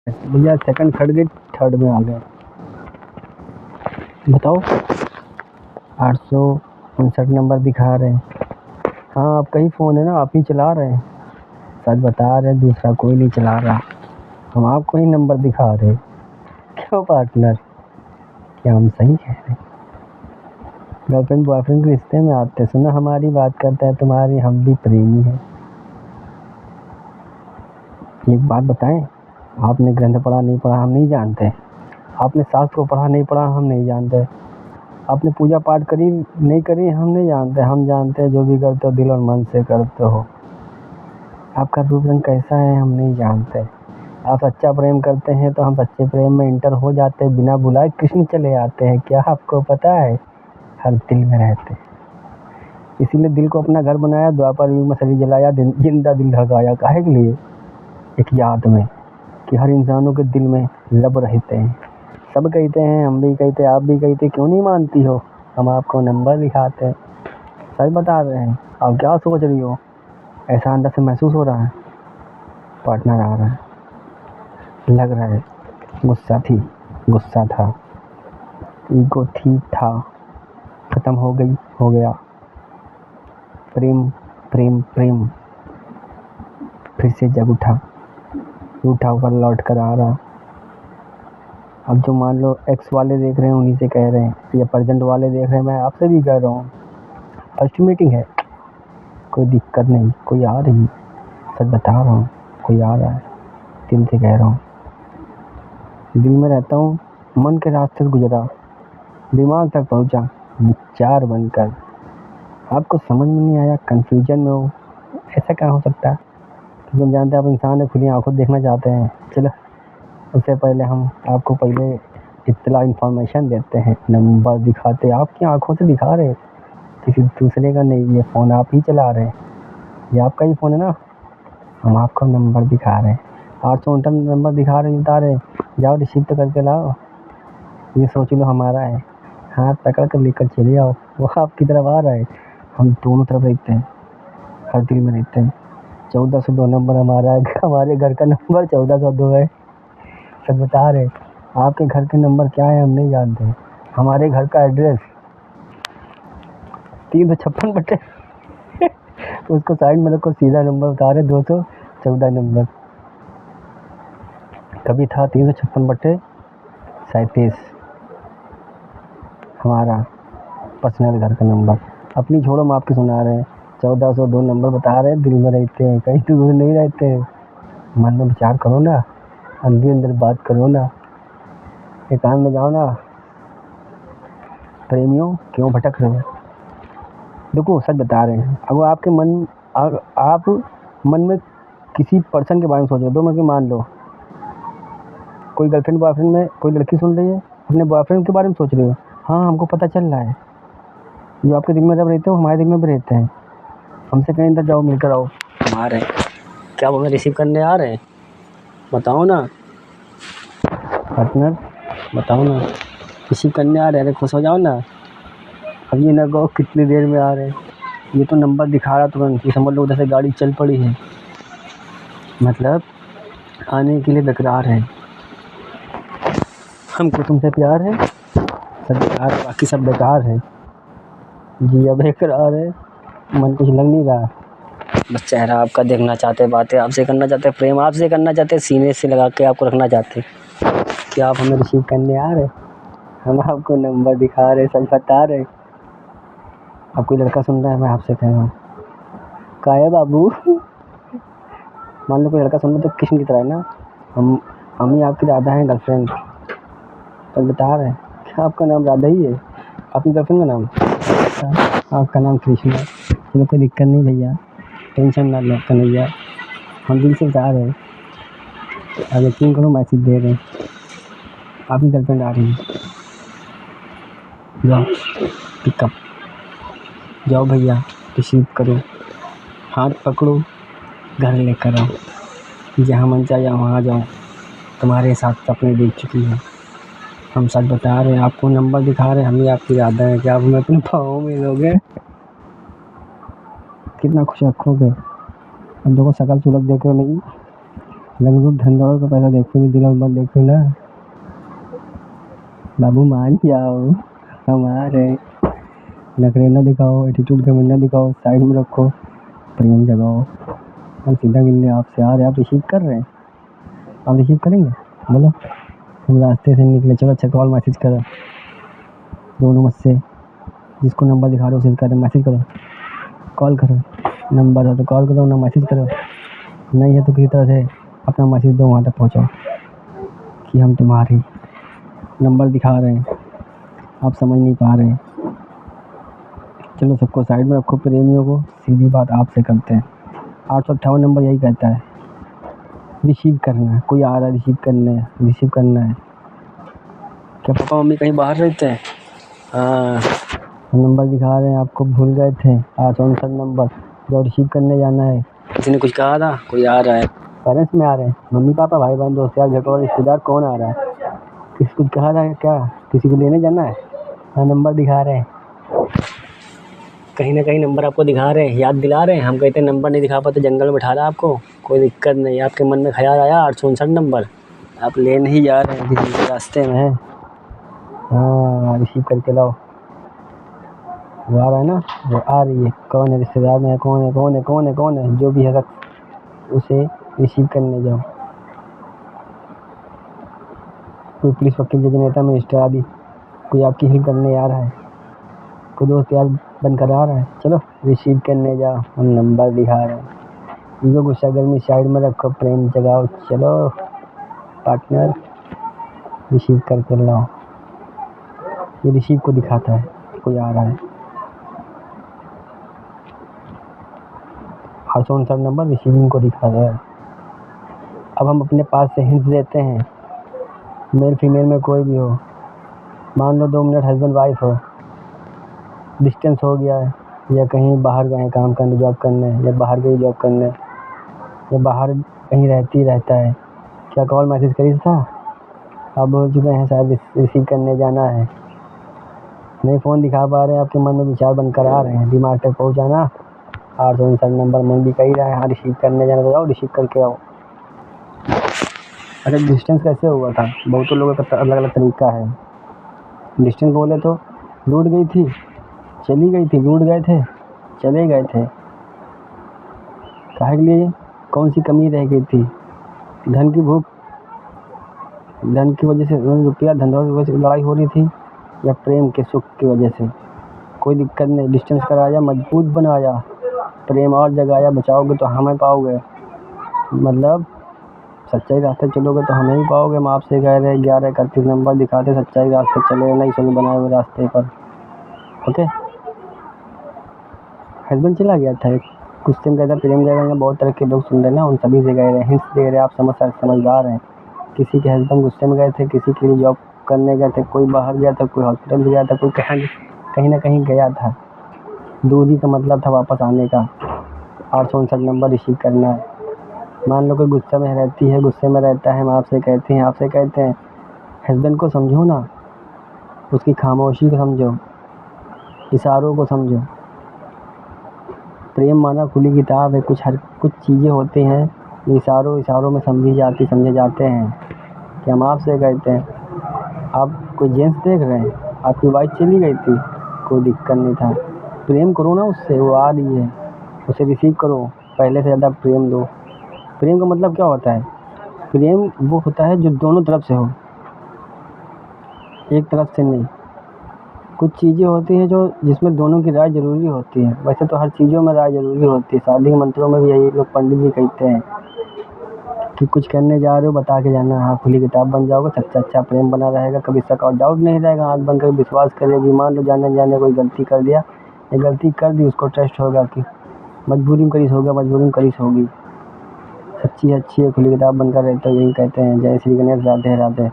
भैया सेकंड खट गई, थर्ड में आ गए। बताओ। 859 नंबर दिखा रहे हैं। हाँ, आपका ही फ़ोन है ना, आप ही चला रहे हैं। सच बता रहे हैं, दूसरा कोई नहीं चला रहा। हम आपको ही नंबर दिखा रहे हैं। क्यों पार्टनर, क्या हम सही कह रहे हैं? गर्लफ्रेंड बॉयफ्रेंड के रिश्ते में आते सुना हमारी बात करता है तुम्हारी, हम भी प्रेमी हैं। एक बात बताएं, आपने ग्रंथ पढ़ा नहीं पढ़ा हम नहीं जानते, आपने शास्त्र को पढ़ा नहीं पढ़ा हम नहीं जानते, आपने पूजा पाठ करी नहीं करी हम नहीं जानते, हम जानते हैं जो भी करते हो दिल और मन से करते हो। आपका रूप रंग कैसा है हम नहीं जानते, आप सच्चा प्रेम करते हैं तो हम सच्चे प्रेम में इंटर हो जाते हैं, बिना बुलाए कृष्ण चले आते हैं। क्या आपको पता है, हर दिल में रहते हैं। इसीलिए दिल को अपना घर बनाया, द्वापर युग में सरी जलाया, जिंदा दिल धड़काया। काहे के लिए? एक याद में कि हर इंसानों के दिल में लब रहते हैं। सब कहते हैं, हम भी कहते, आप भी कहते, क्यों नहीं मानती हो? हम आपको नंबर दिखाते हैं। सच बता रहे हैं। आप क्या सोच रही हो? ऐसा अंदर से महसूस हो रहा है? पार्टनर आ रहा है, लग रहा है गुस्सा थी, गुस्सा था, ईगो थी, था, खत्म हो गई, हो गया। प्रेम प्रेम प्रेम फिर से जग उठा, उठा ऊपर लौट कर आ रहा। अब जो मान लो एक्स वाले देख रहे हैं उन्हीं से कह रहे हैं, या प्रेजेंट वाले देख रहे हैं, मैं आपसे भी कह रहा हूँ। फर्स्ट मीटिंग है, कोई दिक्कत नहीं, कोई आ रही, सच बता रहा हूँ, कोई आ रहा है, दिल से कह रहा हूँ। दिल में रहता हूँ, मन के रास्ते से गुजरा, दिमाग तक पहुँचा, विचार बनकर। आपको समझ में नहीं आया, कंफ्यूजन में हो, ऐसा क्या हो सकता है? क्योंकि हम जानते हैं आप इंसान है, खुली आंखों देखना चाहते हैं। चलो, उससे पहले हम आपको पहले इत्तला इन्फॉर्मेशन देते हैं, नंबर दिखाते, आपकी आंखों से दिखा रहे, किसी दूसरे का नहीं, ये फ़ोन आप ही चला रहे हैं, ये आपका ही फ़ोन है ना। हम आपको नंबर दिखा रहे हैं, 859 नंबर दिखा रहे, बता रहे, जाओ रिसीव तो करके लाओ। ये सोच लो हमारा है, हाथ पकड़ कर लेकर चले आओ। वो आपकी तरफ आ रहा है, हम दोनों तरफ रहते हैं, हर दिल में रहते हैं। 1402 नंबर हमारा है, हमारे घर का नंबर 1402 है। सब बता रहे, आपके घर के नंबर क्या है हम नहीं जानते। हमारे घर का एड्रेस 356 उसको साइड में रखो, सीधा नंबर बता रहे 214 नंबर। कभी था 356/37 हमारा पर्सनल घर का नंबर। अपनी छोड़ो, हम आपकी सुना रहे हैं। 1402 नंबर बता रहे हैं, दिल में रहते हैं, कहीं दूर नहीं रहते हैं। मन में विचार करो ना, अंदर अंदर बात करो ना, एकांत में जाओ ना। प्रेमियों क्यों भटक रहे हो? देखो सच बता रहे हैं, अगर आपके आप मन में किसी पर्सन के बारे में सोच रहे हो, 2 मिनट की मान लो कोई गर्लफ्रेंड बॉयफ्रेंड में कोई लड़की सुन रही है, अपने बॉयफ्रेंड के बारे में सोच रहे हो। हाँ, हमको पता चल रहा है, जो आपके दिल में जब रहते हो हमारे दिल में भी रहते हैं। हमसे कहीं अंदर जाओ, मिलकर आओ। हम आ रहे हैं, क्या वो हमें रिसीव करने आ रहे हैं? बताओ ना पार्टनर, बताओ ना, रिसीव करने आ रहे हैं? अरे खुश हो जाओ ना। अब ये ना कहो कितनी देर में आ रहे हैं, ये तो नंबर दिखा रहा तुरंत, ये समझ लो उधर से गाड़ी चल पड़ी है, मतलब आने के लिए बेकरार है। हमको तुमसे प्यार है, सब बेकार, बाकी सब बेकार है। जी अब बेकरार है, मन कुछ लग नहीं रहा, बस चेहरा आपका देखना चाहते, बातें आपसे करना चाहते, प्रेम आपसे करना चाहते, सीने से लगा के आपको रखना चाहते। क्या आप हमें रिसीव करने आ रहे? हम आपको नंबर दिखा रहे, सच बता रहे। अब कोई लड़का सुन रहा है, मैं आपसे कह रहा हूँ, का है बाबू? मान लो कोई लड़का सुन रहा है तो कृष्ण की तरह है ना, हम ही आपकी राधा हैं, गर्लफ्रेंड। तो बता रहे हैं, क्या आपका नाम राधा ही है? आपकी गर्लफ्रेंड का नाम? आपका नाम कृष्ण है। चलो कोई दिक्कत नहीं भैया, टेंशन ना लो कन्हैया, हम दिल से बता रहे हैं। अब यकीन करो, मैसेज दे रहे हैं, आपकी गर्लफ्रेंड आ रही है, जाओ पिकअप, जाओ भैया रिसीव करो, हाथ पकड़ो, घर लेकर आओ, जहाँ मन चाहे वहाँ जाओ, तुम्हारे साथ सपने देख चुकी है। हम सच बता रहे हैं, आपको नंबर दिखा रहे हैं, हम ही आपकी राधा है। क्या आप हमें अपने पाँव में लोगे? कितना खुश रखोगे? अब देखो शकल सूरत देखो नहीं, रंग धंधों का पैसा देखो नहीं, दिल मत देखो ना बाबू, मान जाओ। हमारे नखरे ना दिखाओ, एटीट्यूड का ना दिखाओ, साइड में रखो, प्रेम जगाओ। हम सीधा मिलने आपसे आ रहे हैं, आप रिसीव कर रहे हैं, आप रिसीव करेंगे? बोलो। हम रास्ते से निकले, चलो अच्छा कॉल मैसेज करो दोनों मुझसे, जिसको नंबर दिखा रहे हो उसे करो, मैसेज करो, कॉल करो। नंबर है तो कॉल करो ना, मैसेज करो। नहीं है तो किसी तरह से अपना मैसेज दो, वहाँ तक पहुँचाओ कि हम तुम्हारी नंबर दिखा रहे हैं, आप समझ नहीं पा रहे हैं। चलो सबको साइड में रखो, प्रेमियों को सीधी बात आपसे करते हैं। 858 नंबर यही कहता है, रिसीव करना है। कोई आ रहा है रिसीव करना है, रिसीव करना है। क्या पापा मम्मी कहीं बाहर रहते हैं? हाँ, नंबर दिखा रहे हैं आपको, भूल गए थे 859 नंबर, जो रिसीव करने जाना है। किसी ने कुछ कहा था? कोई आ रहा है, पेरेंट्स में आ रहे हैं, मम्मी पापा भाई बहन दोस्त यार घर और रिश्तेदार, कौन आ रहा है? किसी कुछ कहा था क्या? किसी को लेने जाना है? हाँ, नंबर दिखा रहे हैं, कहीं ना कहीं नंबर आपको दिखा रहे हैं, याद दिला रहे हैं। हम कहते हैं नंबर नहीं दिखा पाते, जंगल में बैठा रहा आपको, कोई दिक्कत नहीं। आपके मन में ख्याल आया 859 नंबर, आप ले नहीं जा रहे हैं, किसी रास्ते में है। हाँ, रिसीव करके लाओ। वो आ रहा है ना, वो आ रही है, कौन है रिश्तेदार में है, कौन है कौन है कौन है कौन है, जो भी है शख्स, उसे रिसीव करने जाओ। कोई पुलिस, वकील, जज, नेता, मिनिस्टर आदि, कोई आपकी हेल्प करने आ रहा है, कोई दोस्त यार बनकर आ रहा है, चलो रिसीव करने जाओ, हम नंबर दिखा रहे हैं। ईगो, गुस्सा, गर्मी साइड में रखो, प्रेम जगाओ, चलो पार्टनर रिसीव करके लाओ। ये रिसीव को दिखाता है, कोई आ रहा है। 859 नंबर रिसीविंग को दिखाता है। अब हम अपने पास से हिंट्स देते हैं, मेल फीमेल में कोई भी हो, मान लो 2 मिनट हस्बैंड वाइफ हो, डिस्टेंस हो गया है, या कहीं बाहर गए काम करने, जॉब करने, या बाहर गई जॉब करने, या बाहर कहीं रहता है, क्या कॉल मैसेज करी था? आप बोल चुके हैं शायद रिसीव करने जाना है, नहीं फ़ोन दिखा पा रहे हैं, आपके मन में विचार बनकर आ रहे हैं, दिमाग तक पहुँचाना। 859 नंबर मन भी कही रहा है, हाँ रिसीव करने जाना, तो जाओ रिसीव करके आओ। अच्छा, डिस्टेंस कैसे हुआ था? बहुत लोगों का अलग अलग तरीका है। डिस्टेंस बोले तो रूठ गई थी, चली गई थी, रूठ गए थे, चले गए थे, काहे के लिए? कौन सी कमी रह गई थी? धन की भूख, धन की वजह से, रुपया धंधों की वजह से लड़ाई हो रही थी, या प्रेम के सुख की वजह से? कोई दिक्कत नहीं, डिस्टेंस कराया, मजबूत बनाया, प्रेम और जगाया, बचाओगे तो हमें पाओगे, मतलब सच्चाई रास्ते चलोगे तो हमें ही पाओगे। हम आपसे कह रहे हैं 1131 नंबर दिखाते, सच्चाई रास्ते चले, नहीं सही बनाए हुए रास्ते पर। ओके, हस्बैंड चला गया था, गुस्से में गया था, प्रेम गया था, बहुत तरह के लोग सुन रहे हैं ना, उन सभी से कह रहे हैं, हिंट्स दे रहे हैं, आप समझदार हैं। किसी के हस्बैंड गुस्से में गए थे, किसी के लिए जॉब करने गए थे, कोई बाहर गया था, कोई हॉस्पिटल गया था, कोई कहीं ना कहीं गया था। दूरी का मतलब था वापस आने का। 859 नंबर रिसीव करना है। मान लो कोई गुस्से में रहती है, गुस्से में रहता है, हम आपसे कहते हैं हस्बैंड को समझो ना, उसकी खामोशी को समझो, इशारों को समझो। प्रेम माना खुली किताब है, कुछ चीज़ें होती हैं इशारों में समझे जाते हैं। कि हम आपसे कहते हैं, आप कोई जेंट्स देख रहे हैं, आपकी वाइफ चली गई थी, कोई दिक्कत नहीं था, प्रेम करो ना उससे, वो आ रही है, उसे रिसीव करो, पहले से ज़्यादा प्रेम दो। प्रेम का मतलब क्या होता है? प्रेम वो होता है जो दोनों तरफ से हो, एक तरफ से नहीं। कुछ चीज़ें होती हैं जो जिसमें दोनों की राय ज़रूरी होती है, वैसे तो हर चीज़ों में राय ज़रूरी होती है, शादी के मंत्रों में भी यही लोग पंडित भी कहते हैं कि कुछ करने जा रहे हो बता के जाना, हाँ खुली किताब बन जाओगे, सच्चा अच्छा प्रेम बना रहेगा, कभी शक और डाउट नहीं रहेगा, आँख बंद कर विश्वास करेगी। मान लो जाने कोई गलती कर दिया, या गलती कर दी, उसको ट्रस्ट होगा कि मजबूरी में करीस होगी, सच्ची अच्छी है, खुली किताब बनकर रहते हो, यही कहते हैं। जय श्री गणेश, राधे राधे।